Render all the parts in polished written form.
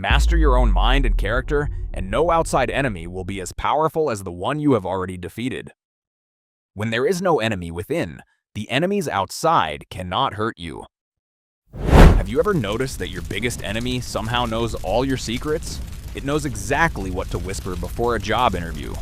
Master your own mind and character, and no outside enemy will be as powerful as the one you have already defeated. When there is no enemy within, the enemies outside cannot hurt you. Have you ever noticed that your biggest enemy somehow knows all your secrets? It knows exactly what to whisper before a job interview.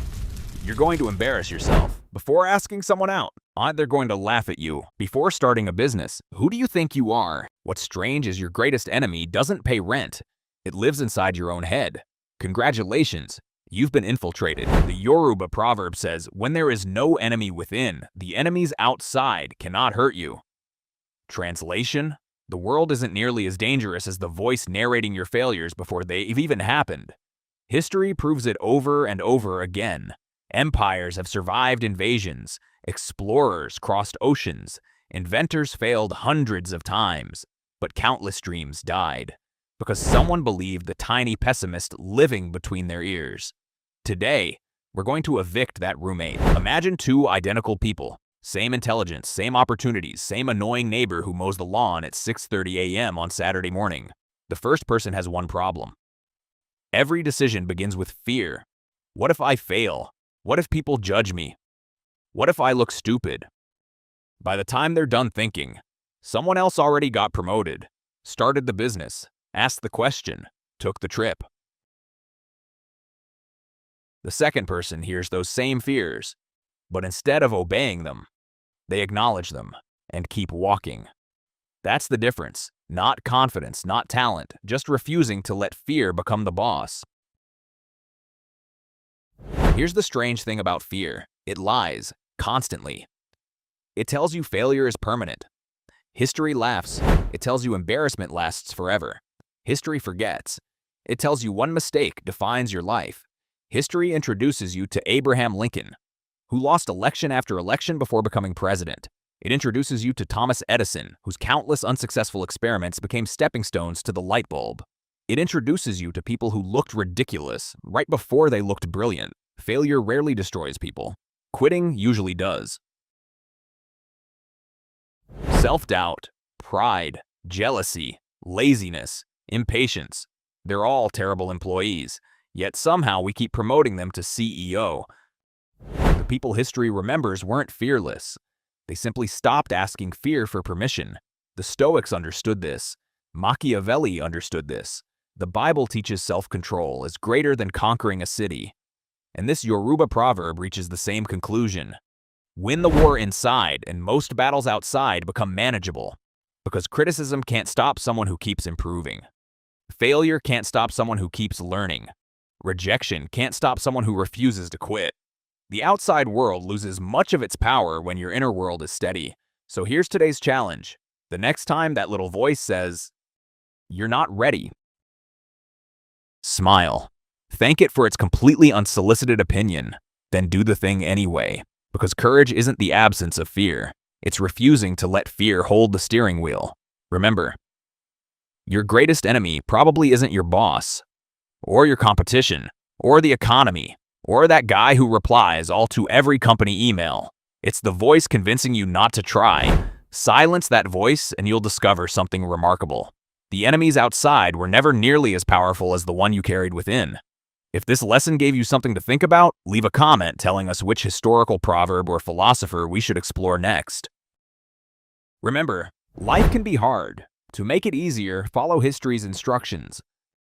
You're going to embarrass yourself before asking someone out. They're going to laugh at you before starting a business. Who do you think you are? What's strange is your greatest enemy doesn't pay rent. It lives inside your own head. Congratulations, you've been infiltrated. The Yoruba proverb says, when there is no enemy within, the enemies outside cannot hurt you. Translation: the world isn't nearly as dangerous as the voice narrating your failures before they've even happened. History proves it over and over again. Empires have survived invasions. Explorers crossed oceans. Inventors failed hundreds of times. But countless dreams died because someone believed the tiny pessimist living between their ears. Today, we're going to evict that roommate. Imagine two identical people. Same intelligence, same opportunities, same annoying neighbor who mows the lawn at 6:30 a.m. on Saturday morning. The first person has one problem. Every decision begins with fear. What if I fail? What if people judge me? What if I look stupid? By the time they're done thinking, someone else already got promoted, started the business, asked the question, took the trip. The second person hears those same fears, but instead of obeying them, they acknowledge them and keep walking. That's the difference. Not confidence, not talent, just refusing to let fear become the boss. Here's the strange thing about fear. It lies constantly. It tells you failure is permanent. History laughs. It tells you embarrassment lasts forever. History forgets. It tells you one mistake defines your life. History introduces you to Abraham Lincoln, who lost election after election before becoming president. It introduces you to Thomas Edison, whose countless unsuccessful experiments became stepping stones to the light bulb. It introduces you to people who looked ridiculous right before they looked brilliant. Failure rarely destroys people. Quitting usually does. Self-doubt, pride, jealousy, laziness, impatience. They're all terrible employees, yet somehow we keep promoting them to CEO. The people history remembers weren't fearless. They simply stopped asking fear for permission. The Stoics understood this. Machiavelli understood this. The Bible teaches self-control is greater than conquering a city. And this Yoruba proverb reaches the same conclusion. Win the war inside, and most battles outside become manageable. Because criticism can't stop someone who keeps improving. Failure can't stop someone who keeps learning. Rejection can't stop someone who refuses to quit. The outside world loses much of its power when your inner world is steady. So here's today's challenge. The next time that little voice says, "You're not ready," smile. Thank it for its completely unsolicited opinion. Then do the thing anyway. Because courage isn't the absence of fear. It's refusing to let fear hold the steering wheel. Remember, your greatest enemy probably isn't your boss, or your competition, or the economy, or that guy who replies all to every company email. It's the voice convincing you not to try. Silence that voice and you'll discover something remarkable. The enemies outside were never nearly as powerful as the one you carried within. If this lesson gave you something to think about, leave a comment telling us which historical proverb or philosopher we should explore next. Remember, life can be hard. To make it easier, follow history's instructions.